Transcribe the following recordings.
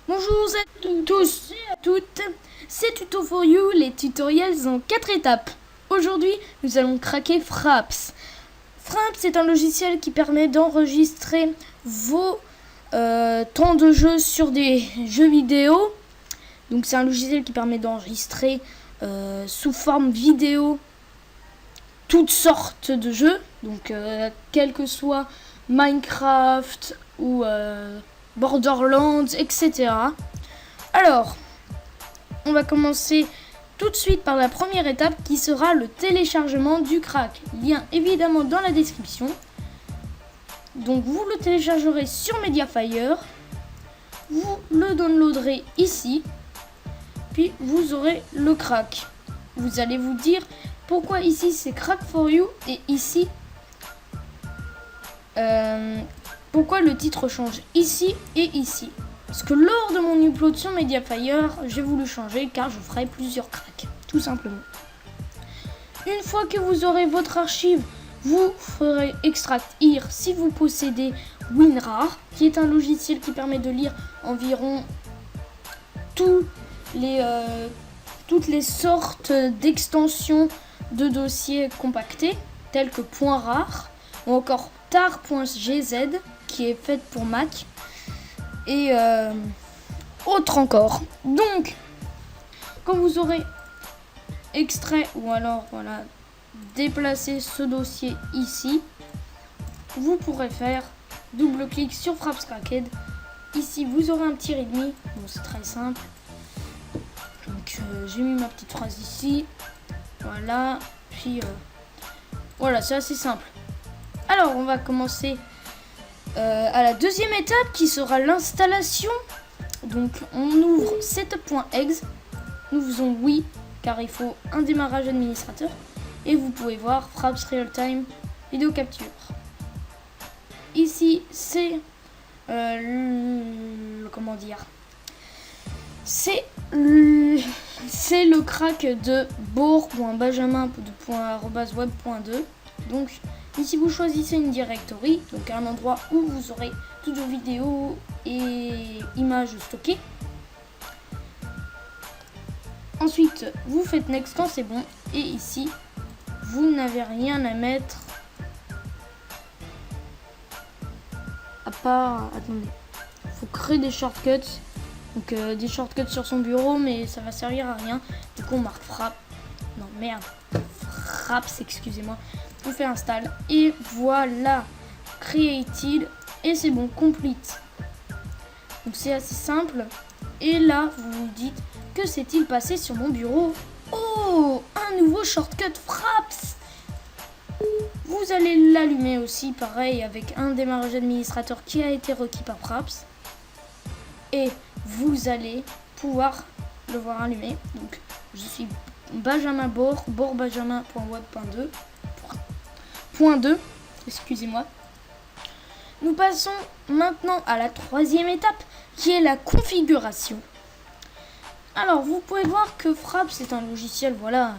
Bonjour à tous et à toutes, c'est Tuto for You, les tutoriels en 4 étapes. Aujourd'hui, nous allons craquer Fraps. Fraps est un logiciel qui permet d'enregistrer vos temps de jeu sur des jeux vidéo. Donc c'est un logiciel qui permet d'enregistrer sous forme vidéo toutes sortes de jeux. Donc quel que soit Minecraft ou Borderlands, etc. Alors, on va commencer tout de suite par la première étape qui sera le téléchargement du crack. Lien évidemment dans la description. Donc vous le téléchargerez sur Mediafire, vous le downloaderez ici, puis vous aurez le crack. Vous allez vous dire pourquoi ici c'est Crack for You et ici pourquoi le titre change ici et ici. Parce que lors de mon upload sur Mediafire, j'ai voulu changer car je ferai plusieurs cracks, tout simplement. Une fois que vous aurez votre archive, vous ferez extract IR si vous possédez WinRAR, qui est un logiciel qui permet de lire environ toutes les sortes d'extensions de dossiers compactés, tels que .rar ou encore tar.gz, qui est faite pour Mac, et autre encore. Donc, quand vous aurez extrait ou alors voilà déplacer ce dossier ici, vous pourrez faire double-clic sur Fraps Cracked. Ici, vous aurez un petit readme. Bon, c'est très simple. Donc, j'ai mis ma petite phrase ici. Voilà. Puis, voilà, c'est assez simple. Alors, on va commencer à la deuxième étape qui sera l'installation. Donc, on ouvre setup.exe. Nous faisons oui, car il faut un démarrage administrateur. Et vous pouvez voir Fraps Real Time Vidéo Capture. Ici, c'est comment dire, c'est le crack de bourg.benjamin.web.2. Donc ici vous choisissez une directory, donc un endroit où vous aurez toutes vos vidéos et images stockées. Ensuite vous faites next quand c'est bon, et ici vous n'avez rien à mettre à part, attendez, il faut créer des shortcuts. Donc des shortcuts sur son bureau, mais ça va servir à rien. Du coup on marque Fraps. Non merde, Fraps, excusez-moi. On fait install et voilà, created, et c'est bon, complete. Donc c'est assez simple. Et là vous vous dites, que s'est-il passé sur mon bureau? Oh, un nouveau shortcut Fraps. Vous allez l'allumer aussi, pareil, avec un démarrage administrateur qui a été requis par Fraps. Et vous allez pouvoir le voir allumer. Donc je suis Benjamin bourg.benjamin.web.2, excusez-moi. Nous passons maintenant à la troisième étape qui est la configuration. Alors vous pouvez voir que Fraps est un logiciel, voilà,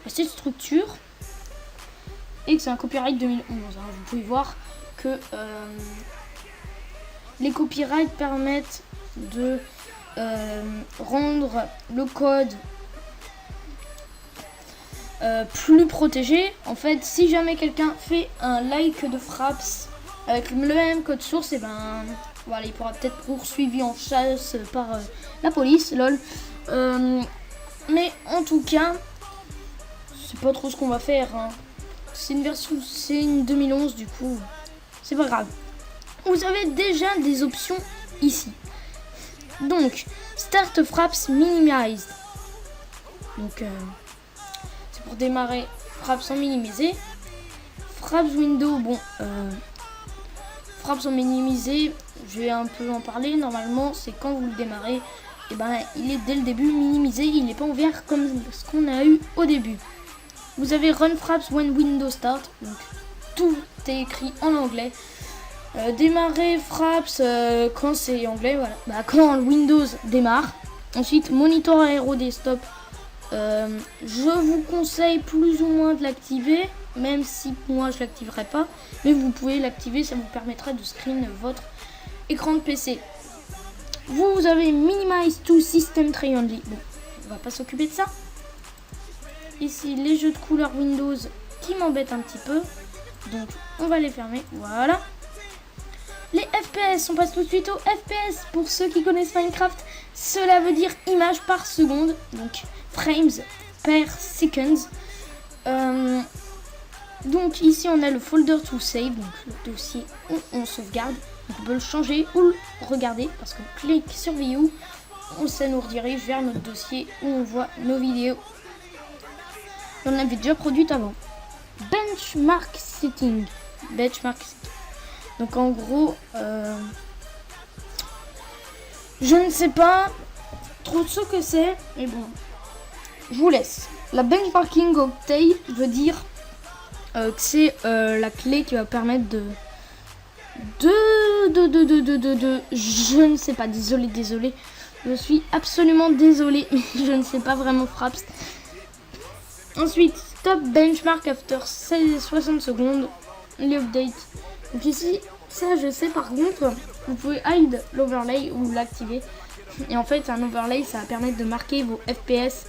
assez structure et que c'est un copyright 2011. Vous pouvez voir que les copyrights permettent de rendre le code plus protégé. En fait, si jamais quelqu'un fait un like de Fraps avec le même code source, et ben voilà, il pourra peut-être poursuivi en chasse par la police, lol. Mais en tout cas, c'est pas trop ce qu'on va faire, hein. C'est une version, c'est une 2011, du coup, c'est pas grave. Vous avez déjà des options ici. Donc, Start Fraps Minimized. Donc, c'est pour démarrer Fraps en minimisé. Fraps Window, bon, Fraps en minimisé, je vais un peu en parler. Normalement, c'est quand vous le démarrez, et ben, il est dès le début minimisé, il n'est pas ouvert comme ce qu'on a eu au début. Vous avez Run Fraps when Windows Start, donc tout est écrit en anglais. Démarrer Fraps quand c'est anglais, voilà. Bah, quand Windows démarre. Ensuite, Monitor Aero Desktop. Je vous conseille plus ou moins de l'activer, même si moi je l'activerai pas. Mais vous pouvez l'activer, ça vous permettra de screen votre écran de PC. Vous avez Minimize to System Tray Only. Bon, on va pas s'occuper de ça. Ici, les jeux de couleurs Windows qui m'embêtent un petit peu. Donc, on va les fermer. Voilà. Les FPS, on passe tout de suite aux FPS. Pour ceux qui connaissent Minecraft, cela veut dire images par seconde. Donc, frames per seconds. Donc, ici, on a le folder to save. Donc, le dossier où on sauvegarde. On peut le changer ou le regarder parce qu'on clique sur View, ça nous redirige vers notre dossier où on voit nos vidéos. On avait déjà produit avant. Benchmark setting. Donc en gros, je ne sais pas trop ce que c'est, mais bon, je vous laisse. La benchmarking octave veut dire que c'est la clé qui va permettre je ne sais pas, désolé, je suis absolument désolé, mais je ne sais pas vraiment Fraps. Ensuite, stop benchmark after 60 secondes, les updates. Donc ici, ça je sais par contre, vous pouvez hide l'overlay ou l'activer. Et en fait, un overlay, ça va permettre de marquer vos FPS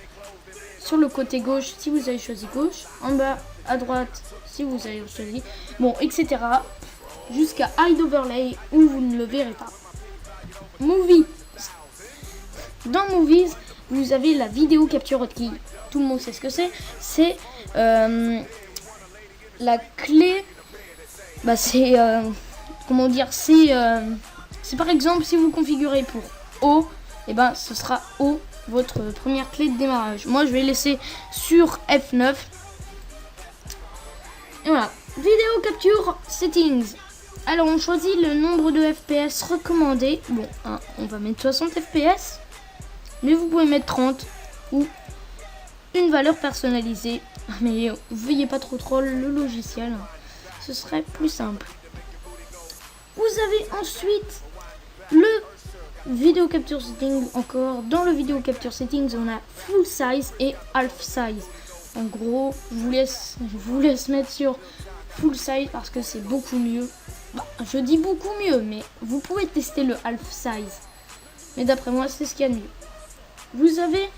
sur le côté gauche si vous avez choisi gauche, en bas à droite si vous avez choisi, bon, etc. Jusqu'à hide overlay où vous ne le verrez pas. Movie. Dans Movies, vous avez la vidéo capture hotkey. Tout le monde sait ce que c'est. C'est la clé. Bah c'est comment dire, c'est par exemple si vous configurez pour O, et ben ce sera O votre première clé de démarrage. Moi je vais laisser sur F9. Et voilà. Vidéo capture settings. Alors on choisit le nombre de FPS recommandé. Bon, hein, on va mettre 60 FPS. Mais vous pouvez mettre 30 ou une valeur personnalisée. Mais veuillez pas trop troll le logiciel. Ce serait plus simple. Vous avez ensuite le vidéo capture setting. Encore dans le vidéo capture settings, on a full size et half size. En gros, je vous laisse mettre sur full size parce que c'est beaucoup mieux. Bah, je dis beaucoup mieux, mais vous pouvez tester le half size. Mais d'après moi, c'est ce qu'il y a de mieux. Vous avez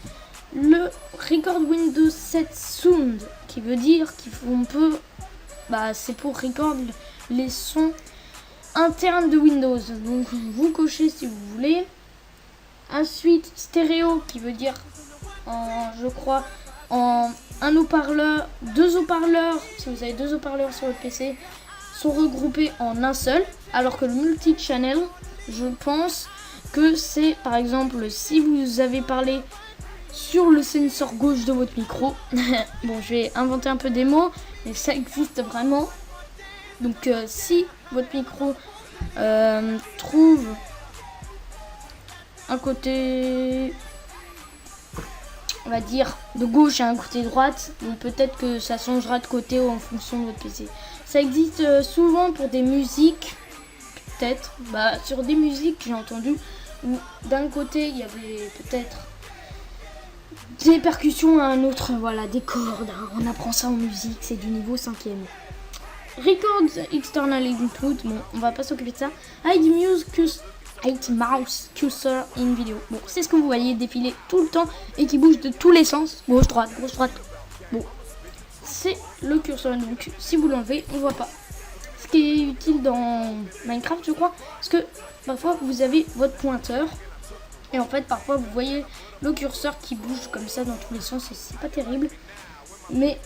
le Record Windows 7 Sound, qui veut dire qu'on peut... Bah, c'est pour record les sons internes de Windows. Donc, vous cochez si vous voulez. Ensuite, stéréo, qui veut dire, je crois, en un haut-parleur, deux haut-parleurs, si vous avez deux haut-parleurs sur le PC, sont regroupés en un seul, alors que le multi-channel, je pense que c'est par exemple si vous avez parlé sur le sensor gauche de votre micro. Bon, je vais inventer un peu des mots, mais ça existe vraiment. Donc si votre micro trouve un côté, on va dire, de gauche et un côté droite, donc peut-être que ça changera de côté en fonction de votre PC. Ça existe souvent pour des musiques, peut-être. Bah, sur des musiques, j'ai entendu, où d'un côté, il y avait peut-être des percussions à un autre, voilà, des cordes. Hein. On apprend ça en musique, c'est du niveau 5e. Records external input, bon, on va pas s'occuper de ça. Hide mouse cursor in video. Bon, c'est ce que vous voyez défiler tout le temps et qui bouge de tous les sens. Gauche, droite, gauche, droite. Bon, c'est le curseur, donc si vous l'enlevez, on voit pas. Ce qui est utile dans Minecraft, je crois, parce que parfois vous avez votre pointeur et en fait parfois vous voyez le curseur qui bouge comme ça dans tous les sens et c'est pas terrible. Mais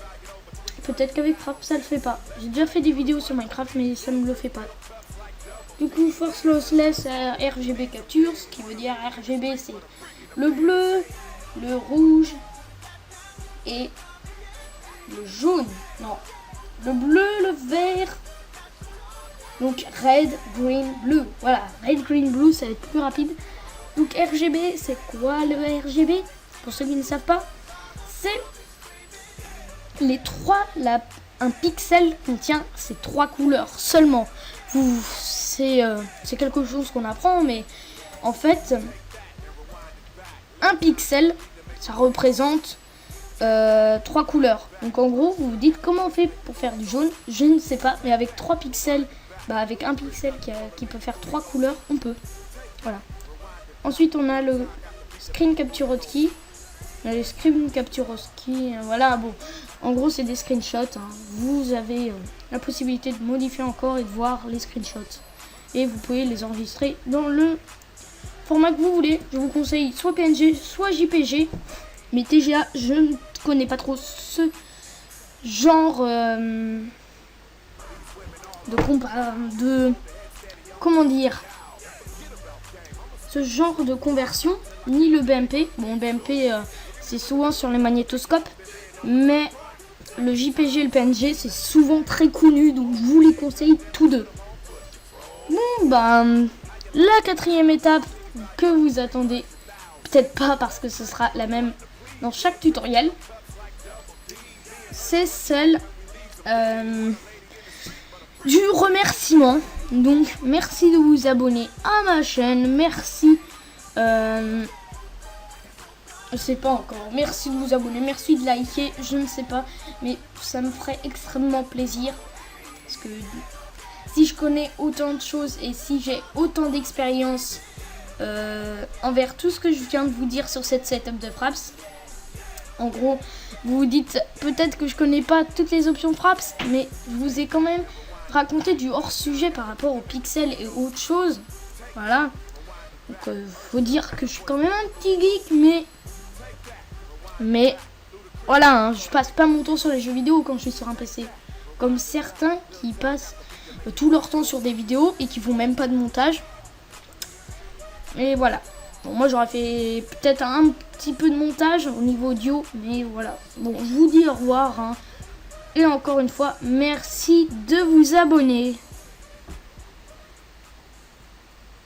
peut-être qu'avec Frappe ça le fait pas. J'ai déjà fait des vidéos sur Minecraft mais ça ne le fait pas. Du coup, force lossless RGB capture, ce qui veut dire RGB c'est le bleu, le rouge et le jaune. Non, le bleu, le vert. Donc red, green, blue. Voilà, red, green, blue, ça va être plus rapide. Donc RGB, c'est quoi le RGB? Pour ceux qui ne savent pas, c'est les trois, un pixel contient ces trois couleurs seulement. C'est quelque chose qu'on apprend, mais en fait, un pixel, ça représente 3 couleurs. Donc en gros, vous vous dites comment on fait pour faire du jaune? Je ne sais pas, mais avec 3 pixels, bah avec un pixel qui peut faire 3 couleurs, on peut. Voilà. Ensuite, on a le screen capture hotkey. Les screen capture hotkey, voilà, bon. En gros, c'est des screenshots. Hein. Vous avez la possibilité de modifier encore et de voir les screenshots. Et vous pouvez les enregistrer dans le format que vous voulez. Je vous conseille soit PNG, soit JPG. Mais TGA, je ne connais pas trop ce genre comment dire, ce genre de conversion, ni le BMP. Bon, BMP, c'est souvent sur les magnétoscopes, mais le JPG et le PNG, c'est souvent très connu, donc je vous les conseille tous deux. Bon, ben, la quatrième étape que vous attendez, peut-être pas parce que ce sera la même dans chaque tutoriel, c'est celle du remerciement. Donc merci de vous abonner à ma chaîne, merci je sais pas encore, merci de vous abonner, merci de liker, je ne sais pas, mais ça me ferait extrêmement plaisir parce que si je connais autant de choses et si j'ai autant d'expérience envers tout ce que je viens de vous dire sur cette setup de Fraps, en gros vous vous dites peut-être que je connais pas toutes les options Fraps, mais je vous ai quand même raconté du hors sujet par rapport aux pixels et autres choses. Voilà, donc faut dire que je suis quand même un petit geek, mais voilà, hein, je passe pas mon temps sur les jeux vidéo quand je suis sur un PC, comme certains qui passent tout leur temps sur des vidéos et qui font même pas de montage. Et voilà, bon, moi j'aurais fait peut-être un petit peu de montage au niveau audio, mais voilà. Bon, je vous dis au revoir, hein. Et encore une fois, merci de vous abonner.